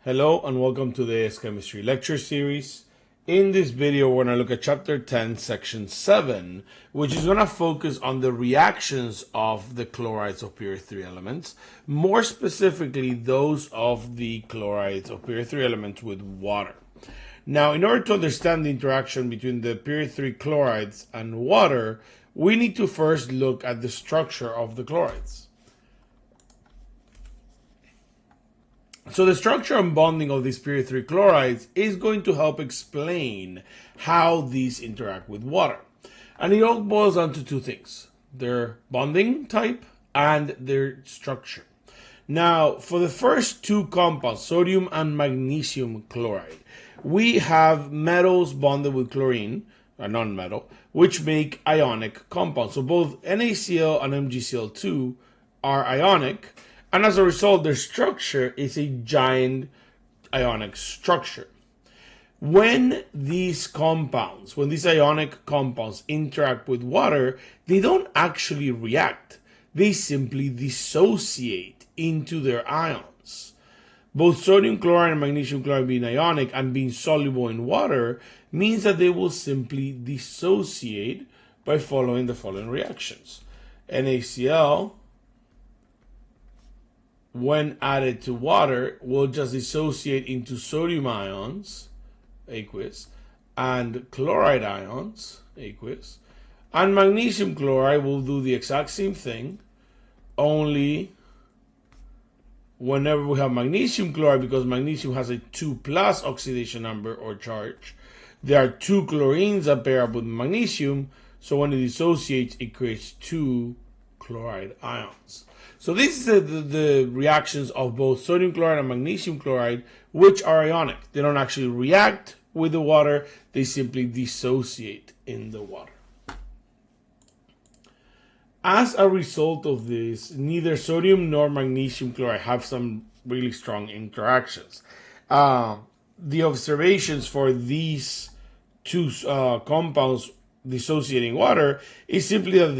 Hello and welcome to the AICE Chemistry lecture series. In this video, we're going to look at chapter 10, section 7, which is going to focus on the reactions of the chlorides of period 3 elements, more specifically those of the chlorides of period 3 elements with water. Now, in order to understand the interaction between the period 3 chlorides and water, we need to first look at the structure of the chlorides. So the structure and bonding of these period 3 chlorides is going to help explain how these interact with water. And it all boils down to two things: their bonding type and their structure. Now, for the first two compounds, sodium and magnesium chloride, we have metals bonded with chlorine, a non-metal, which make ionic compounds. So both NaCl and MgCl2 are ionic, and as a result, their structure is a giant ionic structure. When these ionic compounds interact with water, they don't actually react. They simply dissociate into their ions. Both sodium chloride and magnesium chloride being ionic and being soluble in water means that they will simply dissociate by following the following reactions. NaCl, when added to water, will just dissociate into sodium ions, aqueous, and chloride ions, aqueous, and magnesium chloride will do the exact same thing, only whenever we have magnesium chloride, because magnesium has a 2+ oxidation number or charge, there are two chlorines that pair up with magnesium, so when it dissociates, it creates two chloride ions. So these are the reactions of both sodium chloride and magnesium chloride, which are ionic. They don't actually react with the water, they simply dissociate in the water. As a result of this, neither sodium nor magnesium chloride have some really strong interactions. The observations for these two compounds dissociating water is simply that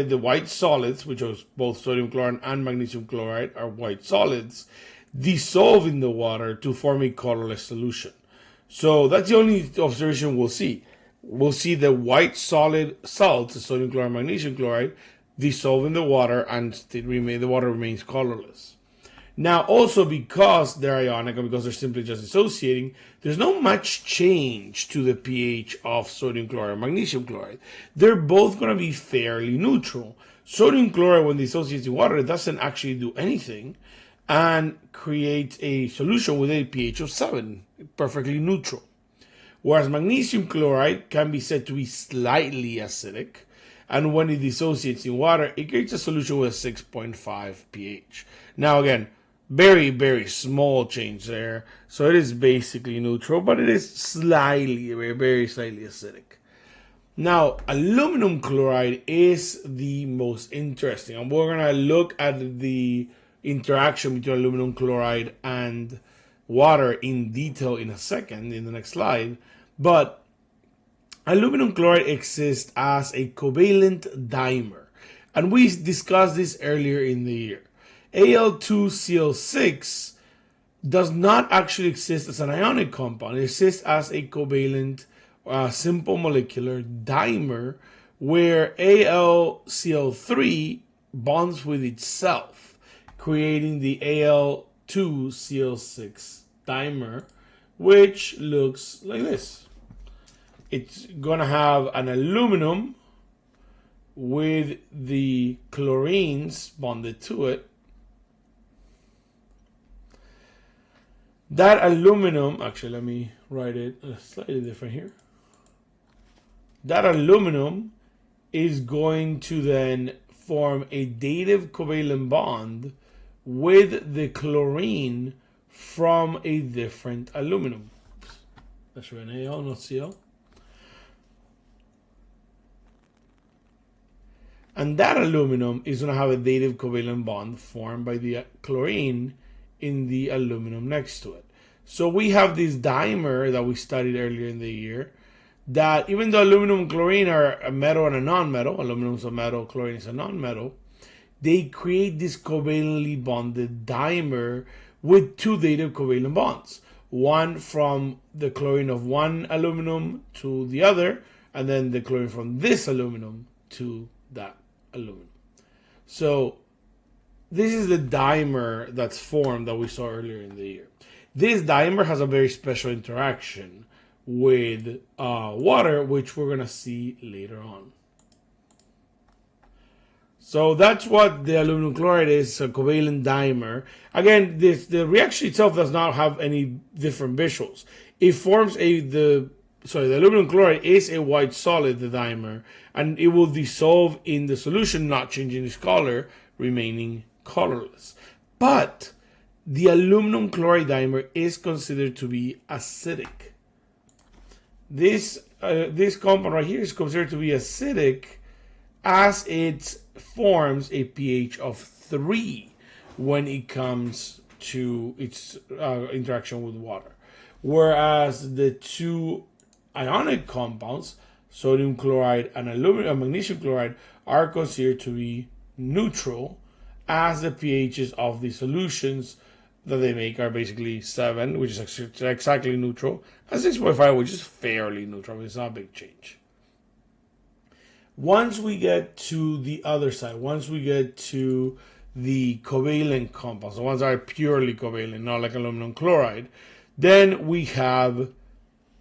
the white solids, which are both sodium chloride and magnesium chloride are white solids, dissolve in the water to form a colorless solution. So that's the only observation we'll see. We'll see the white solid salts, the sodium chloride and magnesium chloride, dissolve in the water and the water remains colorless. Now, also because they're ionic and because they're simply just dissociating, there's not much change to the pH of sodium chloride and magnesium chloride. They're both going to be fairly neutral. Sodium chloride, when dissociates in water, doesn't actually do anything and creates a solution with a pH of 7, perfectly neutral. Whereas magnesium chloride can be said to be slightly acidic, and when it dissociates in water, it creates a solution with a 6.5 pH. Now again, very, very small change there. So it is basically neutral, but it is slightly, very, very slightly acidic. Now, aluminum chloride is the most interesting. And we're going to look at the interaction between aluminum chloride and water in detail in a second, in the next slide. But aluminum chloride exists as a covalent dimer. And we discussed this earlier in the year. Al2Cl6 does not actually exist as an ionic compound. It exists as a covalent simple molecular dimer where AlCl3 bonds with itself, creating the Al2Cl6 dimer, which looks like this. It's going to have an aluminum with the chlorines bonded to it. That aluminum, actually, let me write it slightly different here. That aluminum is going to then form a dative covalent bond with the chlorine from a different aluminum. That's an Al, not Cl. And that aluminum is going to have a dative covalent bond formed by the chlorine in the aluminum next to it. So we have this dimer that we studied earlier in the year that even though aluminum and chlorine are a metal and a non-metal, aluminum is a metal, chlorine is a non-metal, they create this covalently bonded dimer with two dative covalent bonds. One from the chlorine of one aluminum to the other, and then the chlorine from this aluminum to that aluminum. So this is the dimer that's formed that we saw earlier in the year. This dimer has a very special interaction with water, which we're going to see later on. So that's what the aluminum chloride is, a covalent dimer. Again, the reaction itself does not have any different visuals. It forms the aluminum chloride is a white solid, the dimer, and it will dissolve in the solution, not changing its color, remaining colorless. But the aluminum chloride dimer is considered to be acidic. This compound right here is considered to be acidic as it forms a pH of 3 when it comes to its interaction with water. Whereas the two ionic compounds, sodium chloride and magnesium chloride, are considered to be neutral, as the pHs of the solutions that they make are basically 7, which is exactly neutral, and 6.5, which is fairly neutral. It's not a big change. Once we get to the other side, once we get to the covalent compounds, the ones that are purely covalent, not like aluminum chloride, then we have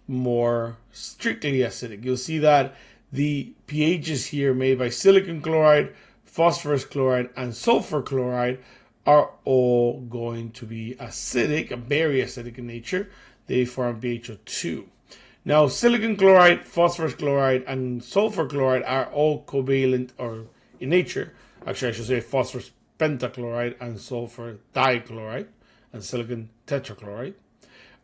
more strictly acidic. You'll see that the pHs here made by silicon chloride, phosphorus chloride, and sulfur chloride are all going to be acidic, very acidic in nature. They form pH of 2. Now, silicon chloride, phosphorus chloride, and sulfur chloride are all covalent or in nature. Actually, I should say phosphorus pentachloride and sulfur dichloride and silicon tetrachloride.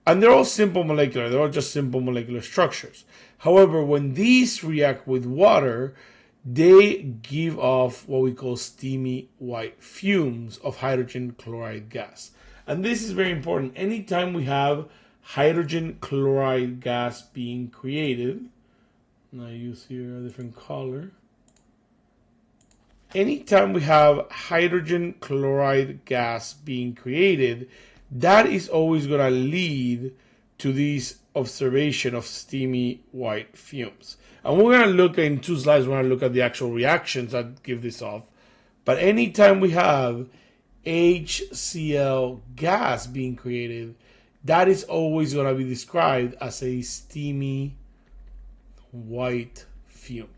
And they're all simple molecular. They're all just simple molecular structures. However, when these react with water, they give off what we call steamy white fumes of hydrogen chloride gas. And this is very important. Anytime we have hydrogen chloride gas being created, and I use here a different color. Anytime we have hydrogen chloride gas being created, that is always going to lead to this observation of steamy white fumes. And we're going to look in 2 slides, we're going to look at the actual reactions that give this off. But anytime we have HCl gas being created, that is always going to be described as a steamy white fume.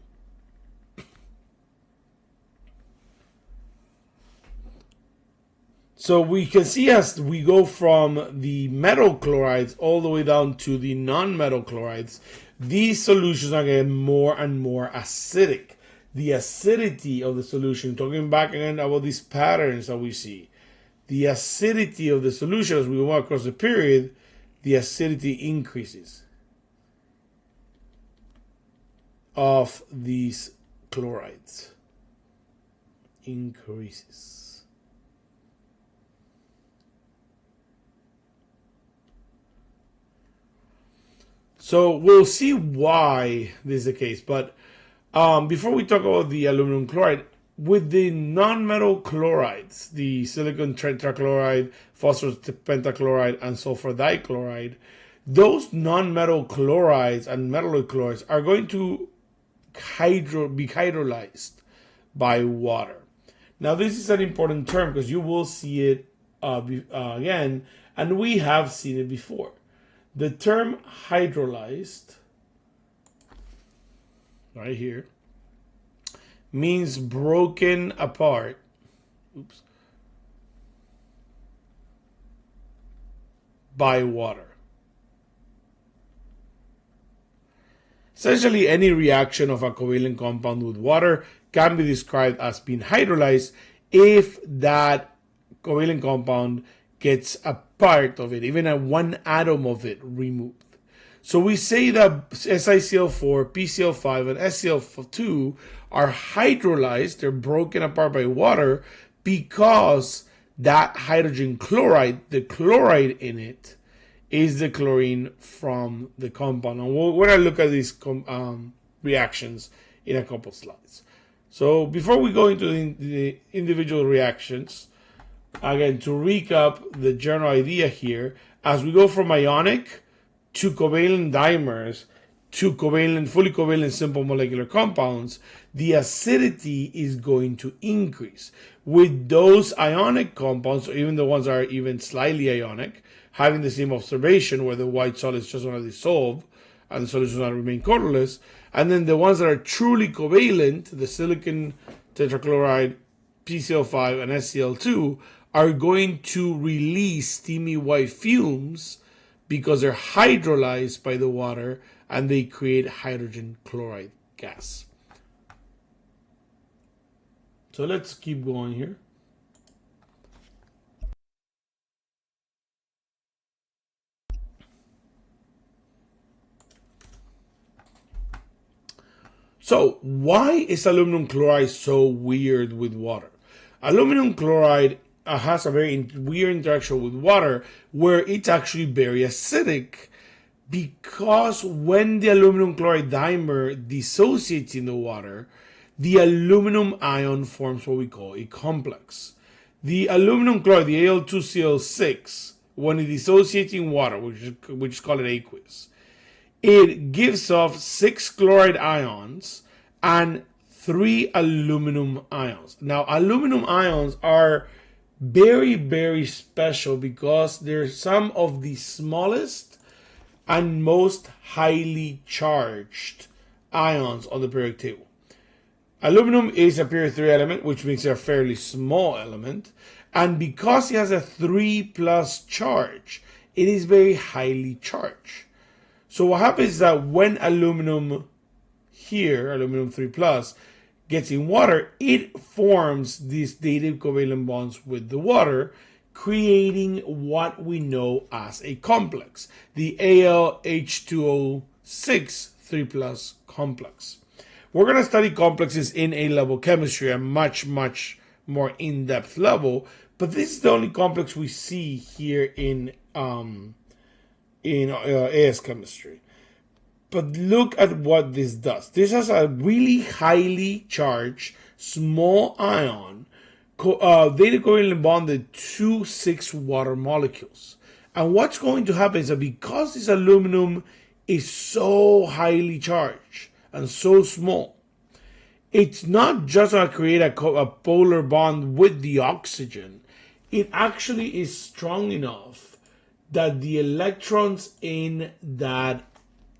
So we can see as we go from the metal chlorides all the way down to the non-metal chlorides, these solutions are getting more and more acidic. The acidity of the solution, talking back again about these patterns that we see, the acidity of the solution as we go across the period, the acidity increases of these chlorides. Increases. So we'll see why this is the case. But before we talk about the aluminum chloride, with the non-metal chlorides, the silicon tetrachloride, phosphorus pentachloride, and sulfur dichloride, those non-metal chlorides and metalloid chlorides are going to be hydrolyzed by water. Now, this is an important term because you will see it again, and we have seen it before. The term hydrolyzed, right here, means broken apart. By water. Essentially, any reaction of a covalent compound with water can be described as being hydrolyzed if that covalent compound gets a part of it, even a one atom of it removed. So we say that SiCl4, PCl5, and SCl2 are hydrolyzed, they're broken apart by water, because that hydrogen chloride, the chloride in it, is the chlorine from the compound. And we're going to look at these reactions in a couple slides. So before we go into the individual reactions, again, to recap the general idea here, as we go from ionic to covalent dimers to covalent, fully covalent simple molecular compounds, the acidity is going to increase. With those ionic compounds, or even the ones that are even slightly ionic, having the same observation where the white solids just want to dissolve and the solutions want to remain colorless, and then the ones that are truly covalent, the silicon tetrachloride, PCl5, and SCl2, are going to release steamy white fumes because they're hydrolyzed by the water and they create hydrogen chloride gas. So let's keep going here. So why is aluminum chloride so weird with water? Aluminum chloride has a very weird interaction with water where it's actually very acidic, because when the aluminum chloride dimer dissociates in the water, the aluminum ion forms what we call a complex. The aluminum chloride, the Al2Cl6, when it dissociates in water, which is called an aqueous, it gives off 6 chloride ions and 3 aluminum ions. Now, aluminum ions are very, very special because they're some of the smallest and most highly charged ions on the periodic table. Aluminum is a period 3 element, which makes it a fairly small element. And because it has a 3+ charge, it is very highly charged. So what happens is that when aluminum here, aluminum 3+, gets in water, it forms these dative covalent bonds with the water, creating what we know as a complex, the AlH2O6 3+ complex. We're going to study complexes in A-level chemistry, a much, much more in-depth level, but this is the only complex we see here in AS chemistry. But look at what this does. This has a really highly charged small ion dative covalent bonded to 6 water molecules. And what's going to happen is that because this aluminum is so highly charged and so small, it's not just going to create a polar bond with the oxygen. It actually is strong enough that the electrons in that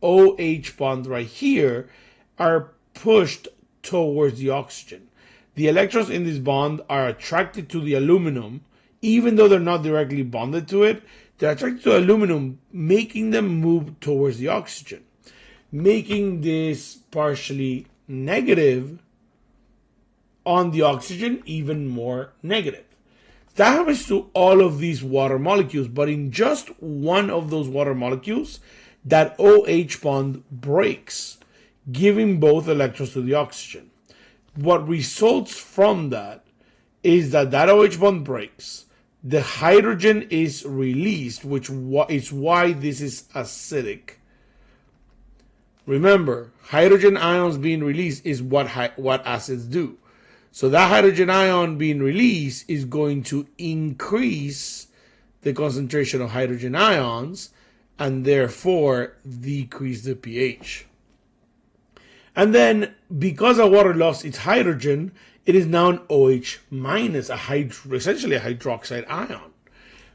OH bond right here are pushed towards the oxygen. The electrons in this bond are attracted to the aluminum, even though they're not directly bonded to it. They're attracted to aluminum, making them move towards the oxygen, making this partially negative on the oxygen even more negative. That happens to all of these water molecules, but in just one of those water molecules, that OH bond breaks, giving both electrons to the oxygen. What results from that is that OH bond breaks, the hydrogen is released, which is why this is acidic. Remember, hydrogen ions being released is what acids do. So that hydrogen ion being released is going to increase the concentration of hydrogen ions and therefore decrease the pH. And then, because our water lost its hydrogen, it is now an OH minus, essentially a hydroxide ion.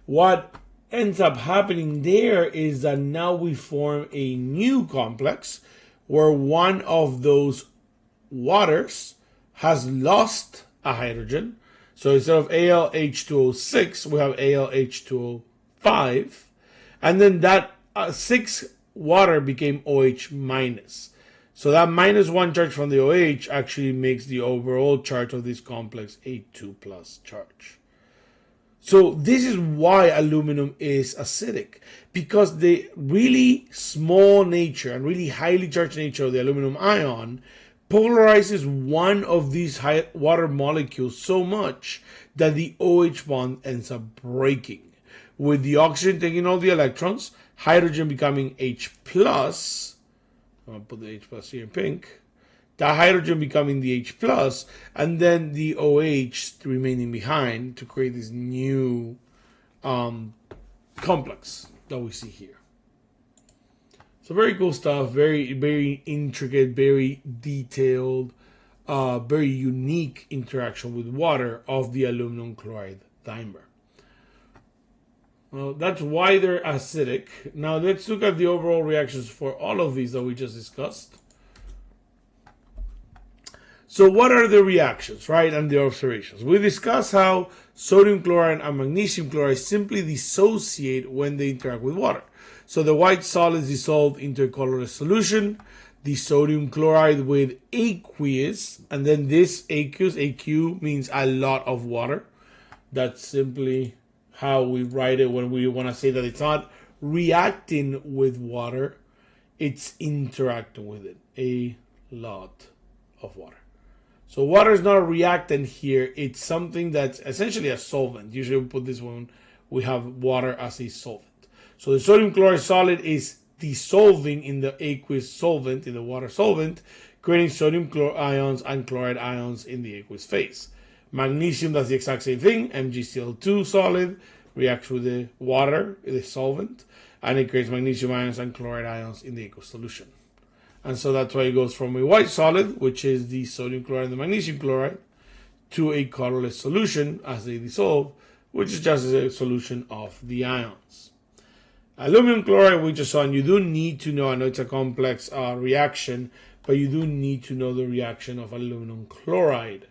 What ends up happening there is that now we form a new complex where one of those waters has lost a hydrogen. So instead of AlH2O6, we have AlH2O5. And then that 6 water became OH minus. So that -1 charge from the OH actually makes the overall charge of this complex a 2+ charge. So this is why aluminum is acidic, because the really small nature and really highly charged nature of the aluminum ion polarizes one of these water molecules so much that the OH bond ends up breaking, with the oxygen taking all the electrons, hydrogen becoming H+, I'm going to put the H+ here in pink, that hydrogen becoming the H plus, and then the OH remaining behind to create this new complex that we see here. So very cool stuff, very, very intricate, very detailed, very unique interaction with water of the aluminum chloride dimer. Well, that's why they're acidic. Now let's look at the overall reactions for all of these that we just discussed. So what are the reactions, right, and the observations? We discussed how sodium chloride and magnesium chloride simply dissociate when they interact with water. So the white solids dissolve into a colorless solution, the sodium chloride with aqueous, and then this aqueous, AQ, means a lot of water. That's simply how we write it when we want to say that it's not reacting with water, it's interacting with it. A lot of water. So water is not a reactant here. It's something that's essentially a solvent. Usually we put this one, we have water as a solvent. So the sodium chloride solid is dissolving in the aqueous solvent, in the water solvent, creating sodium ions and chloride ions in the aqueous phase. Magnesium does the exact same thing. MgCl2 solid reacts with the water, the solvent, and it creates magnesium ions and chloride ions in the aqueous solution. And so that's why it goes from a white solid, which is the sodium chloride and the magnesium chloride, to a colorless solution as they dissolve, which is just a solution of the ions. Aluminum chloride, we just saw, and you do need to know, I know it's a complex reaction, but you do need to know the reaction of aluminum chloride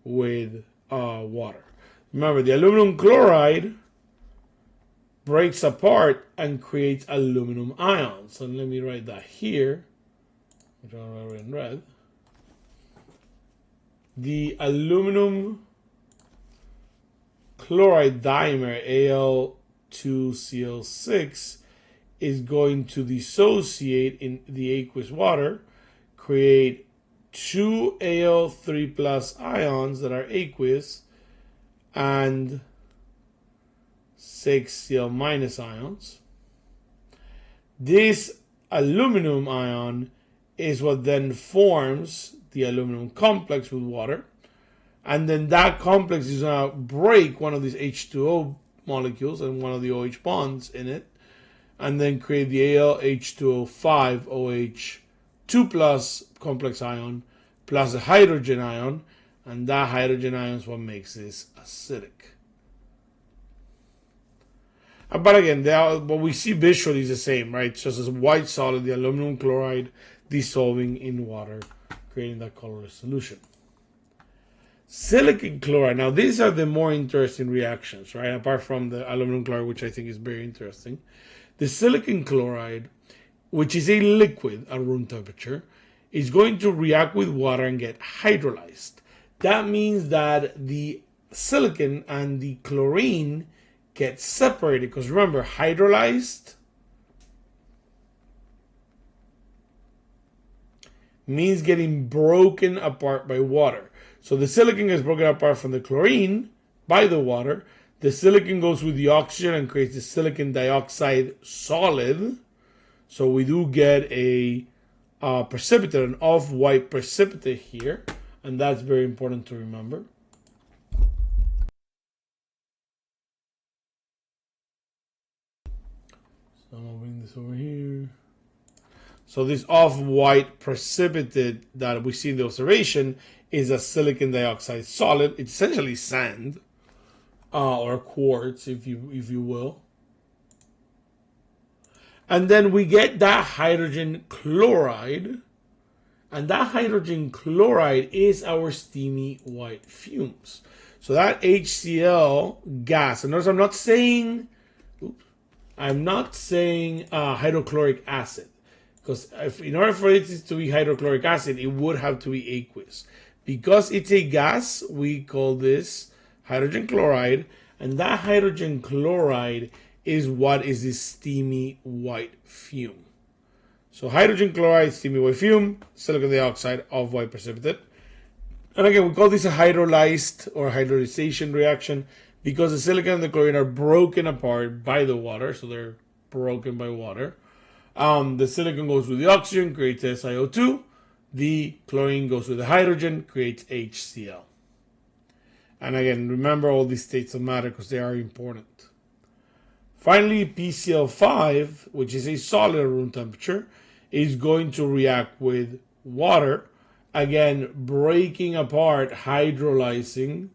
with water. Remember, the aluminum chloride breaks apart and creates aluminum ions. So let me write that here, which I'll write in red. The aluminum chloride dimer, Al2Cl6, is going to dissociate in the aqueous water, create two Al3 plus ions that are aqueous, and 6 Cl minus ions. This aluminum ion is what then forms the aluminum complex with water, and then that complex is going to break one of these H2O molecules and one of the OH bonds in it, and then create the AlH2O5 OH2 plus complex ion plus a hydrogen ion, and that hydrogen ion is what makes this acidic. But again, what we see visually is the same, right? It's just a white solid, the aluminum chloride dissolving in water, creating that colorless solution. Silicon chloride. Now, these are the more interesting reactions, right? Apart from the aluminum chloride, which I think is very interesting. The silicon chloride, which is a liquid at room temperature, is going to react with water and get hydrolyzed. That means that the silicon and the chlorine get separated, because remember, hydrolyzed means getting broken apart by water. So the silicon is broken apart from the chlorine by the water. The silicon goes with the oxygen and creates the silicon dioxide solid. So we do get a precipitate, an off-white precipitate here, and that's very important to remember. So I'm moving this over here. So this off-white precipitate that we see in the observation is a silicon dioxide solid. It's essentially sand, or quartz, if you will. And then we get that hydrogen chloride, and that hydrogen chloride is our steamy white fumes. So that HCl gas, and notice I'm not saying hydrochloric acid, because in order for it to be hydrochloric acid, it would have to be aqueous. Because it's a gas, we call this hydrogen chloride, and that hydrogen chloride is what is this steamy white fume. So hydrogen chloride, steamy white fume, silicon dioxide, off-white precipitate. And again, we call this a hydrolyzed or hydrolyzation reaction because the silicon and the chlorine are broken apart by the water, so they're broken by water. The silicon goes with the oxygen, creates SiO2. the chlorine goes with the hydrogen, creates HCl. And again, remember all these states of matter because they are important. Finally, PCl5, which is a solid at room temperature, is going to react with water, again breaking apart, hydrolyzing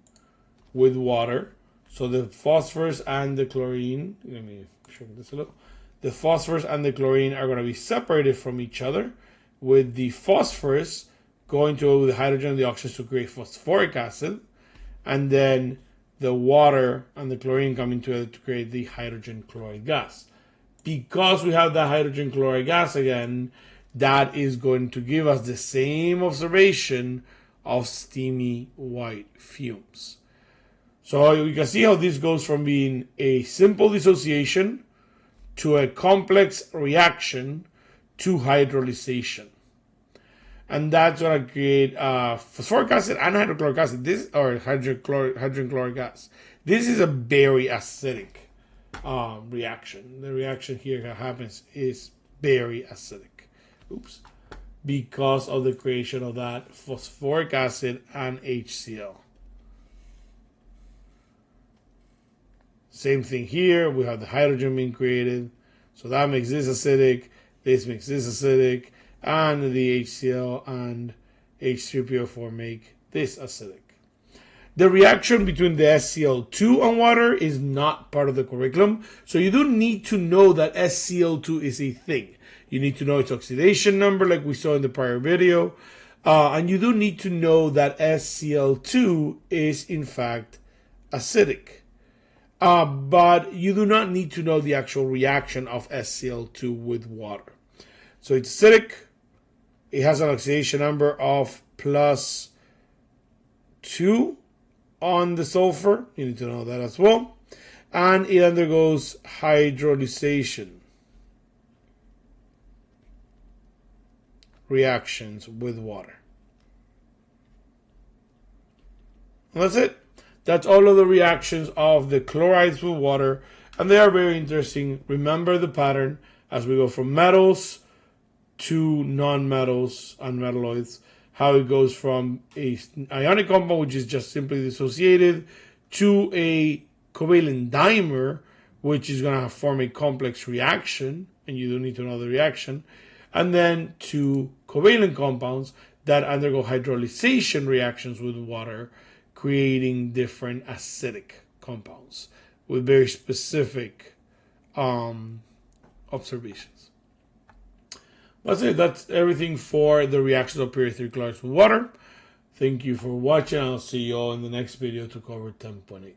with water. So the phosphorus and the chlorine, let me show this a little. The phosphorus and the chlorine are going to be separated from each other, with the phosphorus going to the hydrogen and the oxygen to create phosphoric acid, and then the water and the chlorine coming together to create the hydrogen chloride gas. Because we have the hydrogen chloride gas again, that is going to give us the same observation of steamy white fumes. So you can see how this goes from being a simple dissociation to a complex reaction to hydrolyzation. And that's going to create phosphoric acid and hydrochloric acid, hydrogen chloric gas. This is a very acidic reaction. The reaction here that happens is very acidic. Oops. Because of the creation of that phosphoric acid and HCl. Same thing here. We have the hydrogen being created. So that makes this acidic. This makes this acidic. And the HCl and H3PO4 make this acidic. The reaction between the SCl2 and water is not part of the curriculum. So you don't need to know that SCl2 is a thing. You need to know its oxidation number like we saw in the prior video. And you do need to know that SCl2 is in fact acidic. But you do not need to know the actual reaction of SCl2 with water. So it's acidic. It has an oxidation number of +2 on the sulfur. You need to know that as well. And it undergoes hydrolysation reactions with water. And that's it. That's all of the reactions of the chlorides with water. And they are very interesting. Remember the pattern as we go from metals to non-metals and metalloids, how it goes from a ionic compound, which is just simply dissociated, to a covalent dimer, which is going to form a complex reaction, and you don't need to know the reaction, and then to covalent compounds that undergo hydrolyzation reactions with water, creating different acidic compounds with very specific observations. That's it. That's everything for the reactions of period 3 chlorides with water. Thank you for watching. I'll see you all in the next video to cover 10.8.